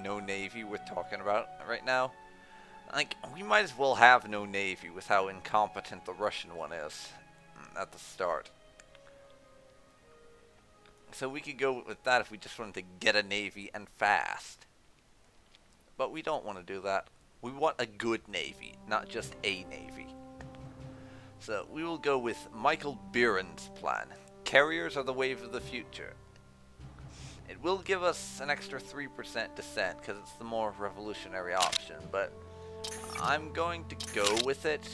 no navy worth talking about right now. Like, we might as well have no navy with how incompetent the Russian one is at the start. So we could go with that if we just wanted to get a navy and fast. But we don't want to do that. We want a good navy, not just a navy. So we will go with Michael Biren's plan. Carriers are the wave of the future. It will give us an extra 3% descent because it's the more revolutionary option, but I'm going to go with it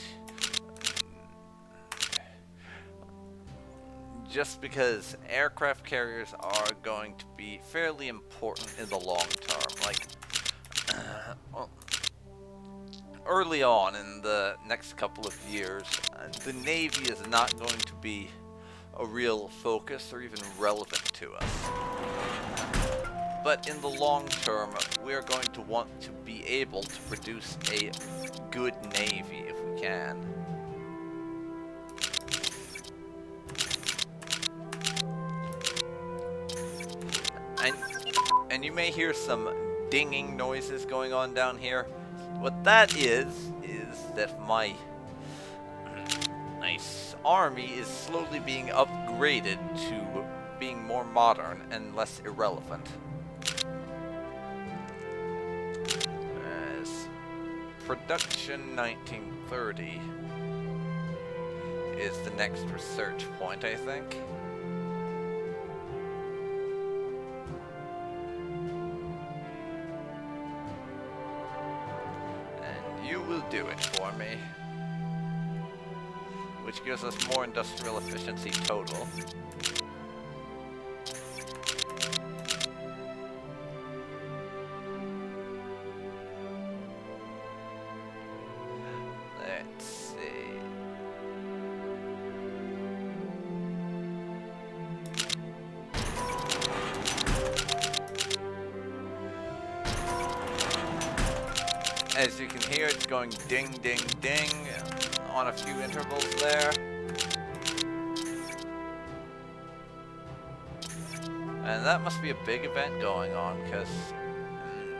just because aircraft carriers are going to be fairly important in the long term. Like, well, early on in the next couple of years, the Navy is not going to be a real focus or even relevant to us. But in the long term, we are going to want to be able to produce a good Navy if we can. And you may hear some dinging noises going on down here. What that is that my nice army is slowly being upgraded to being more modern and less irrelevant. As production 1930 is the next research point, I think. Will do it for me, which gives us more industrial efficiency total. Let's see. As you can hear, it's going ding, ding, ding on a few intervals there. And that must be a big event going on, because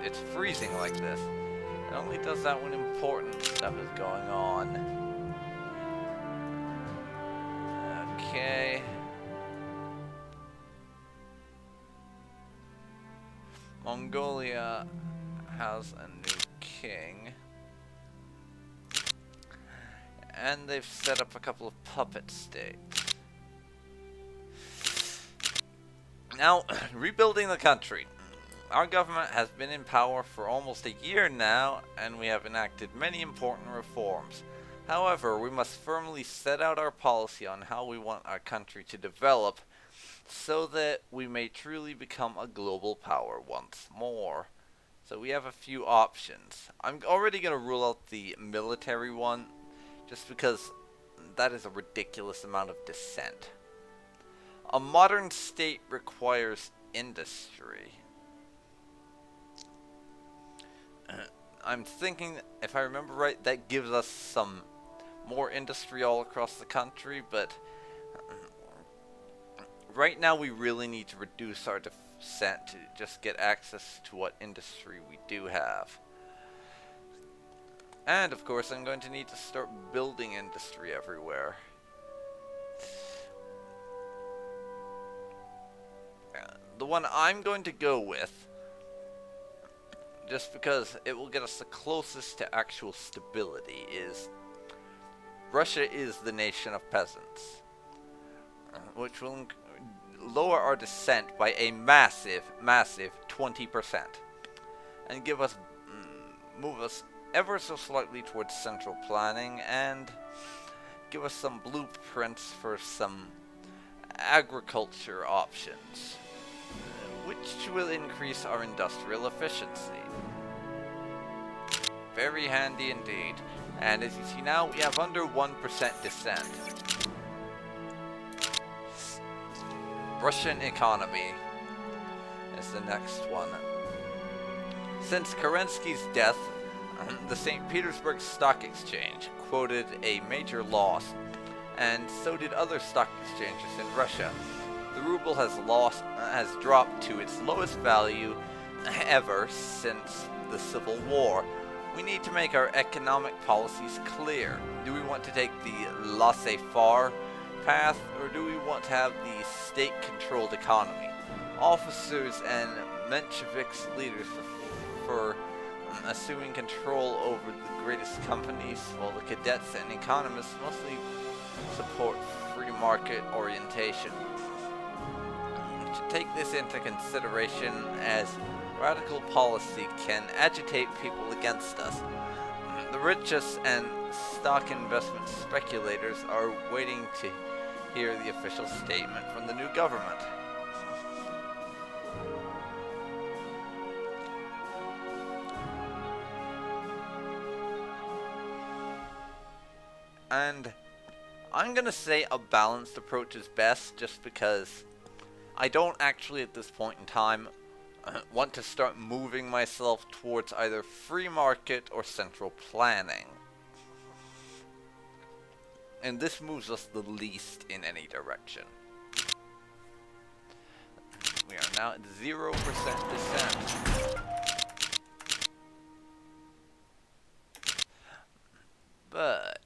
it's freezing like this. It only does that when important stuff is going on. Okay. Mongolia has a new king, and they've set up a couple of puppet states. Now, rebuilding the country. Our government has been in power for almost a year now, and we have enacted many important reforms. However, we must firmly set out our policy on how we want our country to develop so that we may truly become a global power once more. So we have a few options. I'm already going to rule out the military one, just because that is a ridiculous amount of dissent. A modern state requires industry. I'm thinking, if I remember right, that gives us some more industry all across the country, but right now we really need to reduce our dissent to just get access to what industry we do have. And of course I'm going to need to start building industry everywhere. The one I'm going to go with, just because it will get us the closest to actual stability, is Russia is the nation of peasants, which will lower our dissent by a massive 20%, and give us, move us ever so slightly towards central planning, and give us some blueprints for some agriculture options, which will increase our industrial efficiency. Very handy indeed. And as you see now, we have under 1% dissent. Russian economy is the next one. Since Kerensky's death, the St. Petersburg Stock Exchange quoted a major loss, and so did other stock exchanges in Russia. The ruble has dropped to its lowest value ever since the Civil War. We need to make our economic policies clear. Do we want to take the laissez-faire path, or do we want to have the state-controlled economy? Officers and Menshevik's leaders for assuming control over the greatest companies, while the cadets and economists mostly support free market orientation. We should take this into consideration, as radical policy can agitate people against us. The richest and stock investment speculators are waiting to hear the official statement from the new government. And I'm gonna say a balanced approach is best, just because I don't actually at this point in time want to start moving myself towards either free market or central planning. And this moves us the least in any direction. We are now at 0% descent. But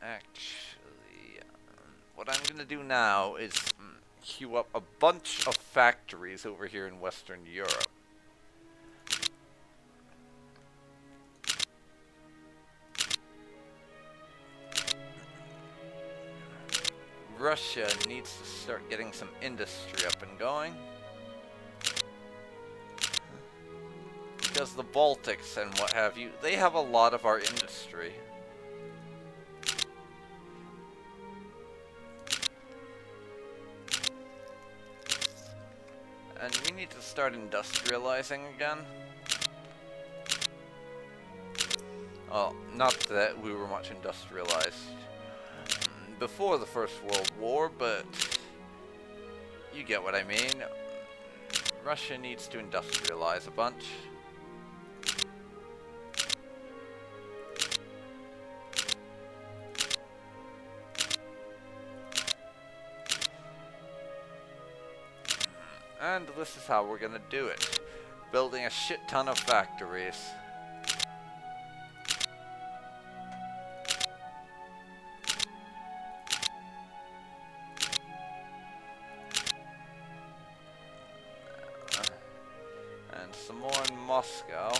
actually, what I'm gonna do now is queue up a bunch of factories over here in Western Europe. Russia needs to start getting some industry up and going, because the Baltics and what have you, they have a lot of our industry. And we need to start industrializing again. Well, not that we were much industrialized before the First World War, but you get what I mean. Russia needs to industrialize a bunch. And this is how we're gonna do it. Building a shit ton of factories. And some more in Moscow.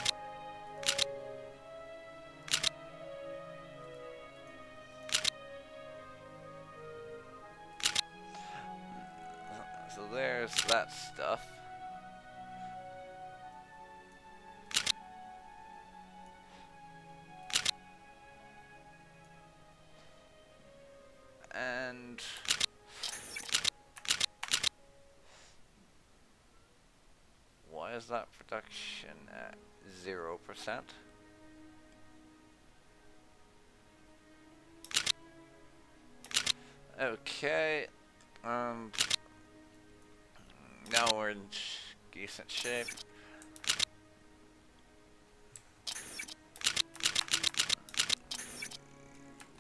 So there's that stuff. And why is that production at 0%? Okay, now we're in decent shape.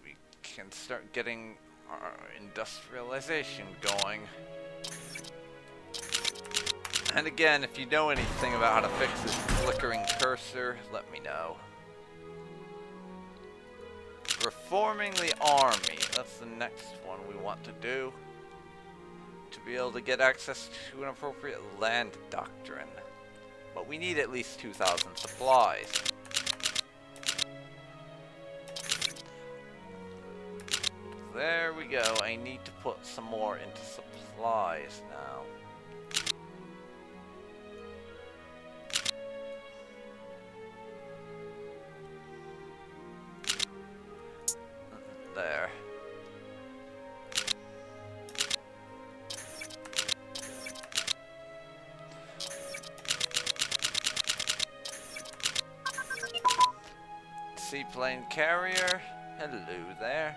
We can start getting our industrialization going. And again, if you know anything about how to fix this flickering cursor, let me know. Reforming the army, that's the next one we want to do. To be able to get access to an appropriate land doctrine. But we need at least 2,000 supplies. There we go. I need to put some more into supplies now. There. Seaplane carrier, hello there.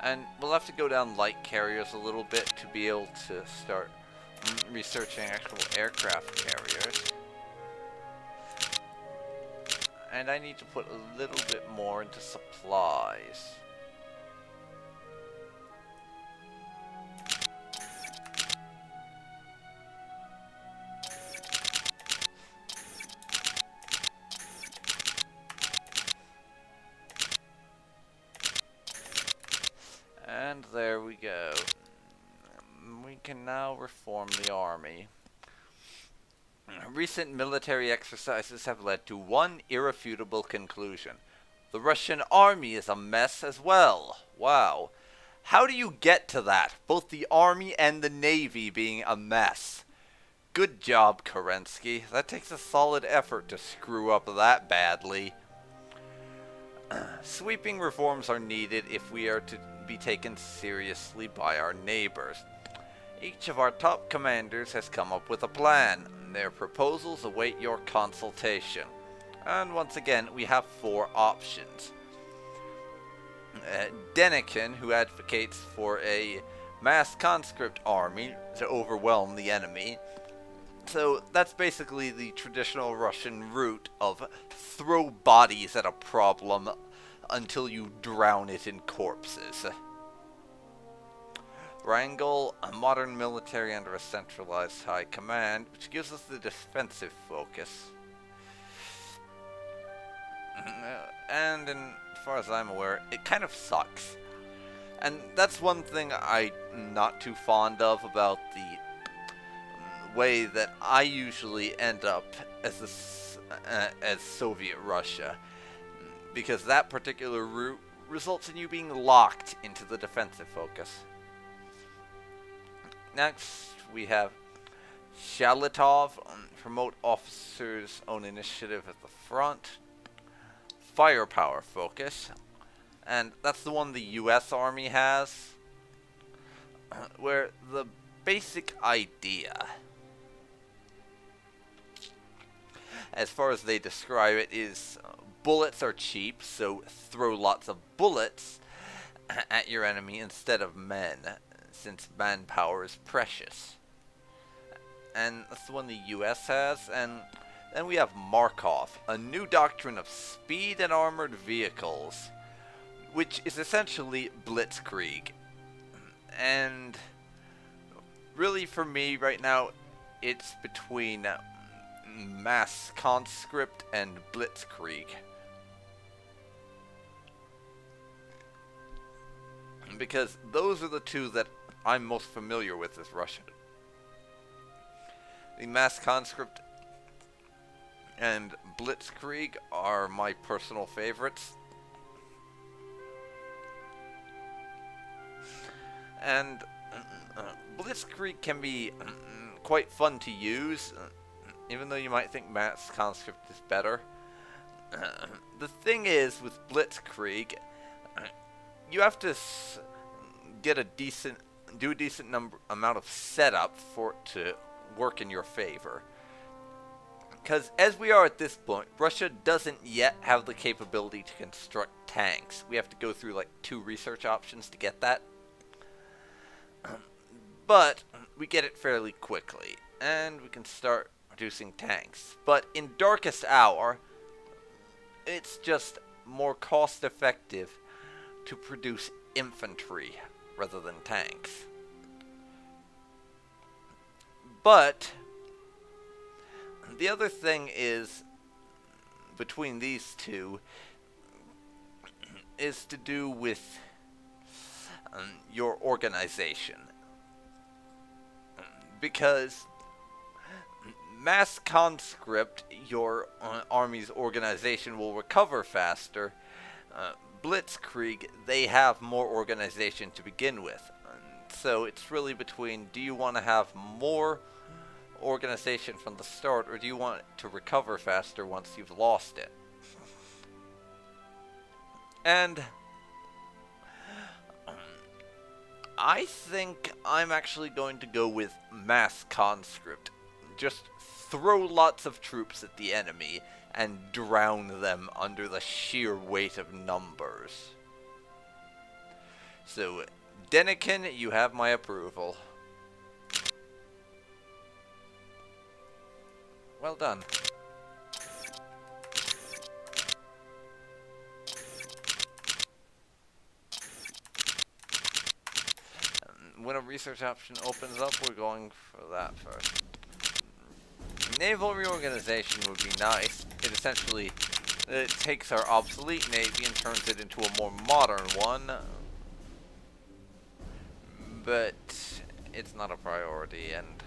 And we'll have to go down light carriers a little bit to be able to start researching actual aircraft carriers. And I need to put a little bit more into supplies. And there we go. We can now reform the army. Recent military exercises have led to one irrefutable conclusion. The Russian army is a mess as well. Wow. How do you get to that? Both the army and the navy being a mess. Good job, Kerensky. That takes a solid effort to screw up that badly. Sweeping reforms are needed if we are to be taken seriously by our neighbors. Each of our top commanders has come up with a plan. Their proposals await your consultation. And once again, we have 4 options. Denikin, who advocates for a mass conscript army to overwhelm the enemy. So that's basically the traditional Russian route of throw bodies at a problem until you drown it in corpses. Wrangle a modern military under a centralized high command, which gives us the defensive focus. And as far as I'm aware, it kind of sucks. And that's one thing I'm not too fond of about the way that I usually end up as Soviet Russia, because that particular route results in you being locked into the defensive focus. Next, we have Shalitov, promote officers' own initiative at the front. Firepower focus, and that's the one the US Army has, where the basic idea, as far as they describe it, is bullets are cheap, so throw lots of bullets at your enemy instead of men, since manpower is precious. And that's the one the US has. And then we have Markov, a new doctrine of speed and armored vehicles, which is essentially blitzkrieg. And really for me right now, it's between mass conscript and blitzkrieg. Because those are the two that I'm most familiar with as Russian. The mass conscript and blitzkrieg are my personal favorites. And blitzkrieg can be quite fun to use, even though you might think mass conscript is better. The thing is, with blitzkrieg, you have to get do a decent amount of setup for it to work in your favor. Because as we are at this point, Russia doesn't yet have the capability to construct tanks. We have to go through like 2 research options to get that. But we get it fairly quickly, and we can start producing tanks. But in Darkest Hour, it's just more cost effective to produce infantry rather than tanks. But the other thing is, between these two, is to do with your organization. Because mass conscript, your army's organization will recover faster. Blitzkrieg, they have more organization to begin with. So it's really between, do you want to have more organization from the start, or do you want it to recover faster once you've lost it? And I think I'm actually going to go with mass conscript. Just throw lots of troops at the enemy and drown them under the sheer weight of numbers. So, Denikin, you have my approval. Well done. When a research option opens up, we're going for that first. Naval reorganization would be nice. It essentially takes our obsolete navy and turns it into a more modern one. But it's not a priority, and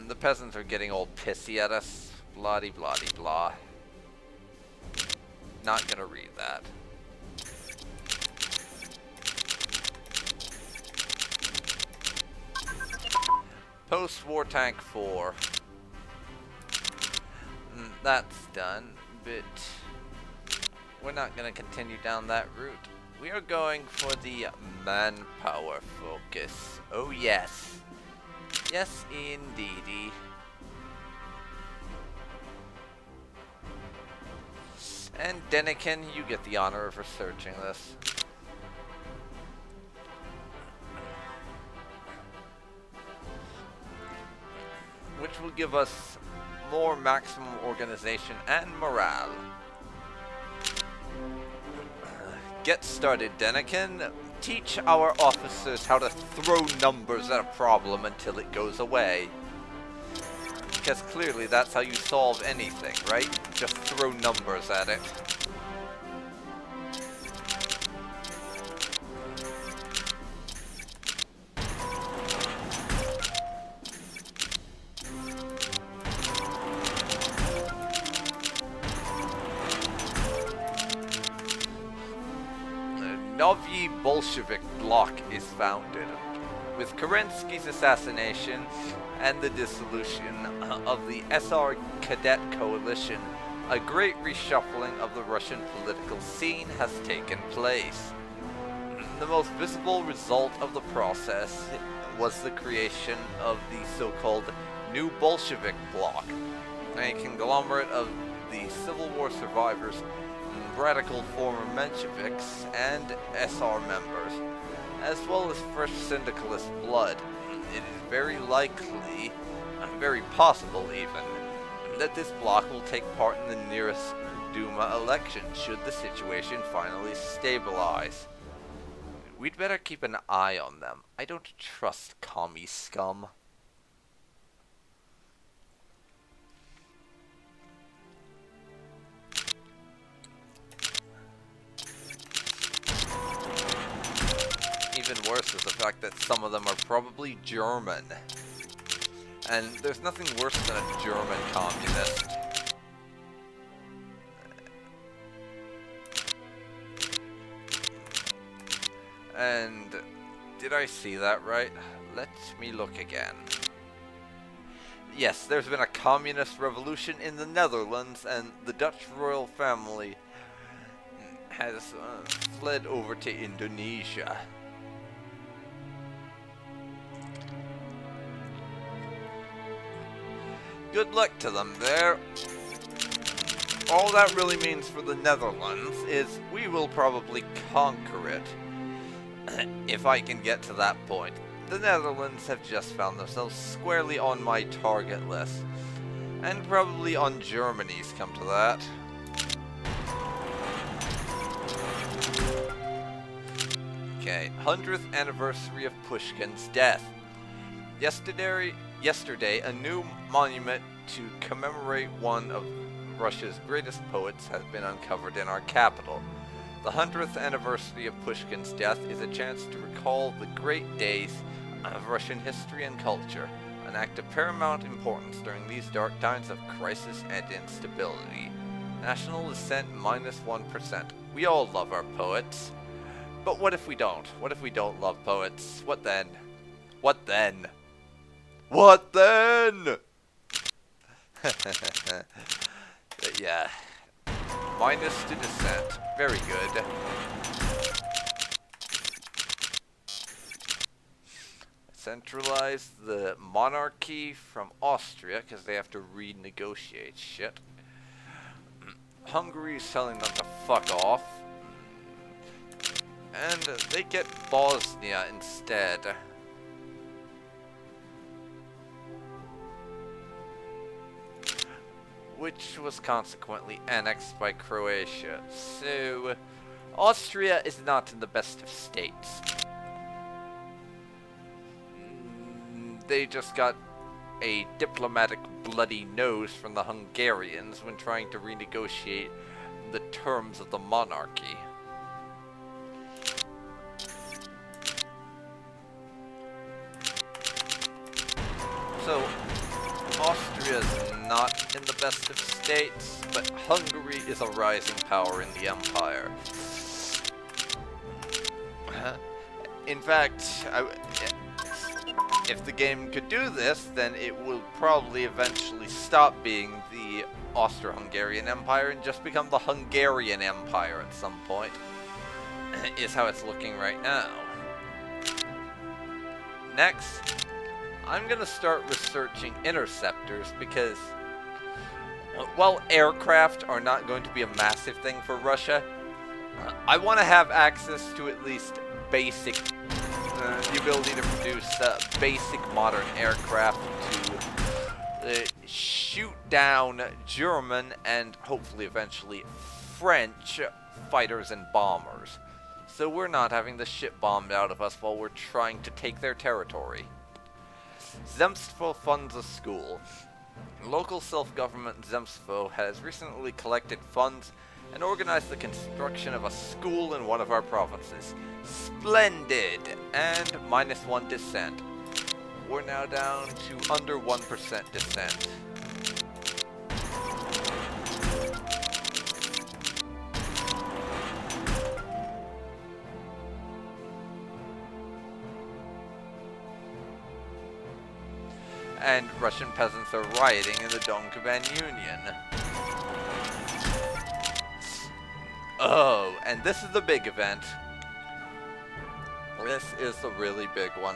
the peasants are getting all pissy at us. Bloody bloody blah. Not gonna read that. Post-war tank 4. That's done, but we're not gonna continue down that route. We are going for the manpower focus. Oh yes. Yes indeedy. And Denikin, you get the honor of researching this. Which will give us more maximum organization and morale. Get started, Denikin. Teach our officers how to throw numbers at a problem until it goes away. Because clearly that's how you solve anything, right? Just throw numbers at it. Novyi Bolshevik bloc is founded. With Kerensky's assassination and the dissolution of the SR Cadet Coalition, a great reshuffling of the Russian political scene has taken place. The most visible result of the process was the creation of the so-called New Bolshevik bloc, a conglomerate of the Civil War survivors, radical former Mensheviks, and SR members, as well as fresh syndicalist blood. It is very likely, very possible even, that this bloc will take part in the nearest Duma election should the situation finally stabilize. We'd better keep an eye on them. I don't trust commie scum. Even worse is the fact that some of them are probably German. And there's nothing worse than a German communist. And did I see that right? Let me look again. Yes, there's been a communist revolution in the Netherlands, and the Dutch royal family has fled over to Indonesia. Good luck to them there. All that really means for the Netherlands is we will probably conquer it. If I can get to that point. The Netherlands have just found themselves squarely on my target list. And probably on Germany's, come to that. Okay, 100th anniversary of Pushkin's death. Yesterday, a new monument to commemorate one of Russia's greatest poets has been uncovered in our capital. The 100th anniversary of Pushkin's death is a chance to recall the great days of Russian history and culture, an act of paramount importance during these dark times of crisis and instability. National assent -1%. We all love our poets. But what if we don't? What if we don't love poets? What then? What then? What then? But yeah. -2%. Very good. Centralize the monarchy from Austria because they have to renegotiate shit. Hungary's telling them to fuck off. And they get Bosnia instead. which was consequently annexed by Croatia. So, Austria is not in the best of states. They just got a diplomatic bloody nose from the Hungarians when trying to renegotiate the terms of the monarchy. So, Austria is not in the best of states, but Hungary is a rising power in the empire. In fact, if the game could do this, then it will probably eventually stop being the Austro-Hungarian Empire and just become the Hungarian Empire at some point, is how it's looking right now. Next, I'm going to start researching interceptors because, while aircraft are not going to be a massive thing for Russia, I want to have access to at least basic, the ability to produce basic modern aircraft to shoot down German and hopefully eventually French fighters and bombers. So we're not having the shit bombed out of us while we're trying to take their territory. Zemstvo funds a school. Local self-government Zemstvo has recently collected funds and organized the construction of a school in one of our provinces. Splendid! And -1 dissent. We're now down to under 1% dissent. And Russian peasants are rioting in the Donkoban Union. Oh, and this is the big event. This is the really big one.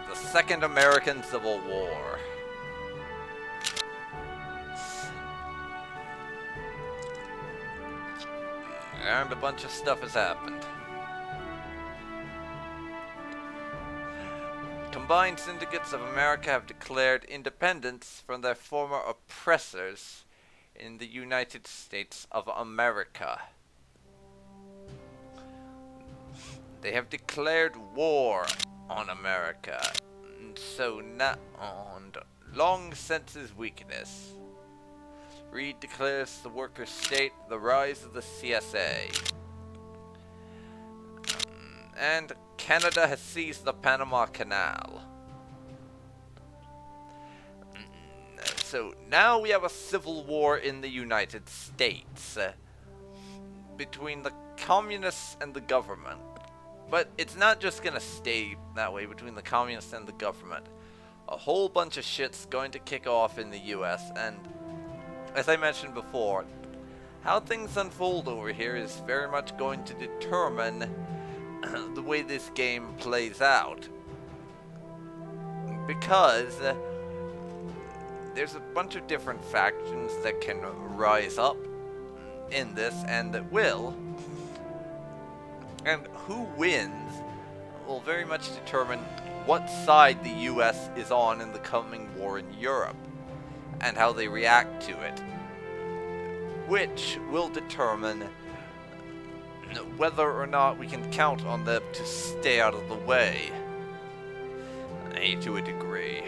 The Second American Civil War. And a bunch of stuff has happened. Combined syndicates of America have declared independence from their former oppressors in the United States of America. They have declared war on America, and so not on long since his weakness. Reed declares the workers' state, the rise of the CSA. And Canada has seized the Panama Canal. So now we have a civil war in the United States between the communists and the government. But it's not just gonna stay that way between the communists and the government. A whole bunch of shit's going to kick off in the US, and as I mentioned before, how things unfold over here is very much going to determine the way this game plays out. Because there's a bunch of different factions that can rise up in this and that will. And who wins will very much determine what side the US is on in the coming war in Europe, and how they react to it, which will determine whether or not we can count on them to stay out of the way, to a degree.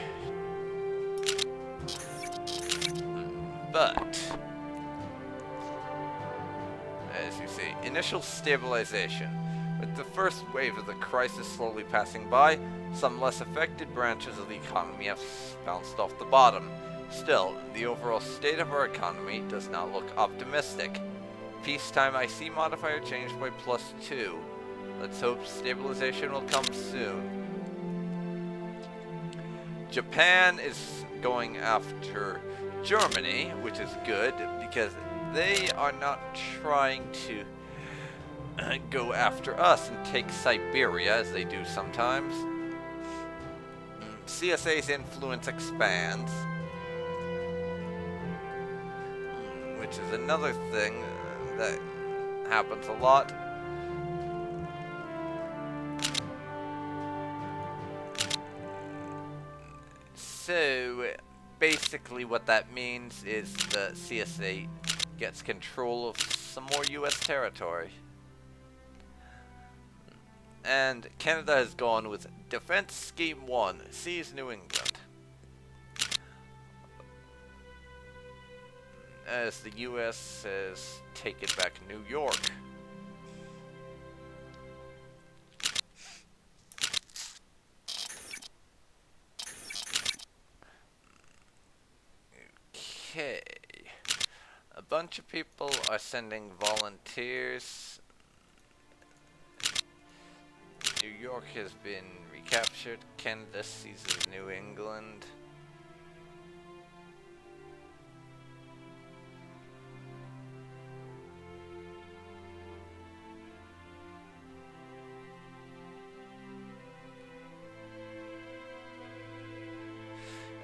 But, as you see, initial stabilization. With the first wave of the crisis slowly passing by, some less affected branches of the economy have bounced off the bottom. Still, the overall state of our economy does not look optimistic. Peacetime IC modifier changed by +2. Let's hope stabilization will come soon. Japan is going after Germany, which is good, because they are not trying to go after us and take Siberia, as they do sometimes. CSA's influence expands, which is another thing that happens a lot. So, basically what that means is the CSA gets control of some more US territory. And Canada has gone with Defense Scheme 1, seize New England. As the US has taken back New York. Okay. A bunch of people are sending volunteers. New York has been recaptured. Canada seizes New England.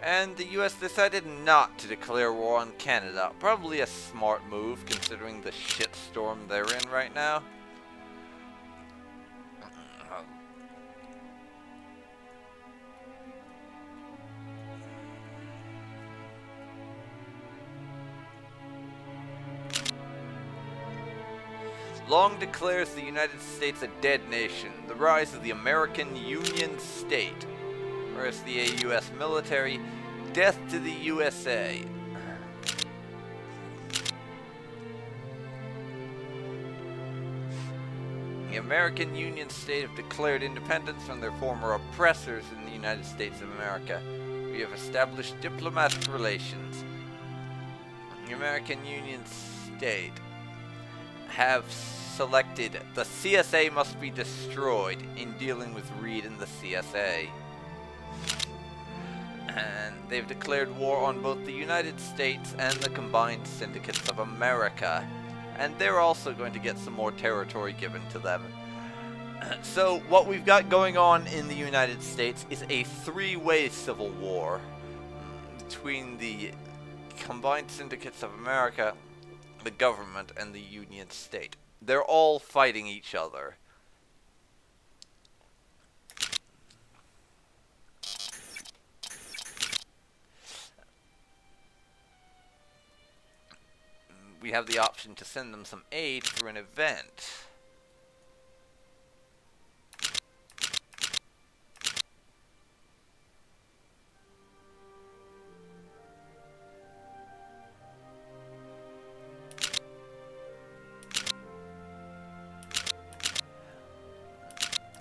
And the US decided not to declare war on Canada. Probably a smart move considering the shitstorm they're in right now. Long declares the United States a dead nation. The rise of the American Union State. Whereas the US military, death to the USA. The American Union State have declared independence from their former oppressors in the United States of America. We have established diplomatic relations. The American Union State have selected the CSA must be destroyed in dealing with Reed and the CSA. And they've declared war on both the United States and the Combined Syndicates of America. And they're also going to get some more territory given to them. So what we've got going on in the United States is a three-way civil war between the Combined Syndicates of America, the government, and the Union State. They're all fighting each other. We have the option to send them some aid through an event.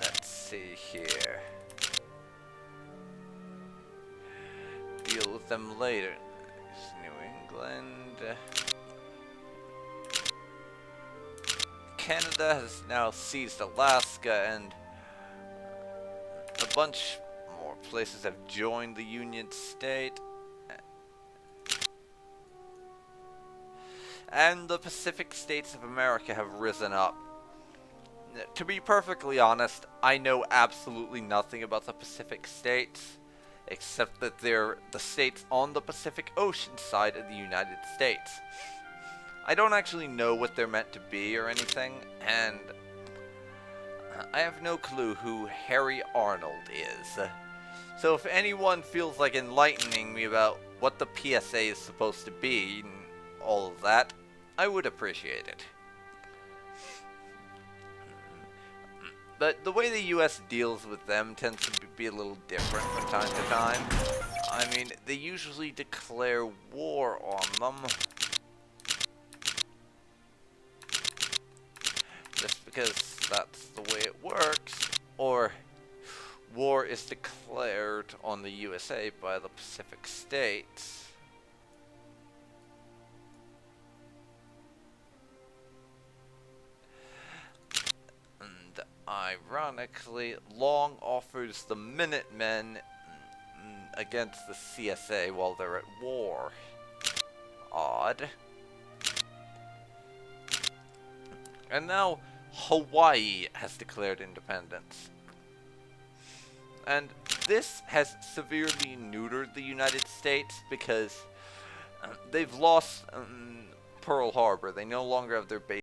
Let's see here. Deal with them later. New England. Canada has now seized Alaska, and a bunch more places have joined the Union State. And the Pacific States of America have risen up. To be perfectly honest, I know absolutely nothing about the Pacific States, except that they're the states on the Pacific Ocean side of the United States. I don't actually know what they're meant to be or anything, and I have no clue who Harry Arnold is. So if anyone feels like enlightening me about what the PSA is supposed to be and all of that, I would appreciate it. But the way the US deals with them tends to be a little different from time to time. I mean, they usually declare war on them. Just because that's the way it works, or war is declared on the USA by the Pacific States. And ironically, Long offers the Minutemen against the CSA while they're at war. Odd. And now Hawaii has declared independence. And this has severely neutered the United States because they've lost Pearl Harbor. They no longer have their base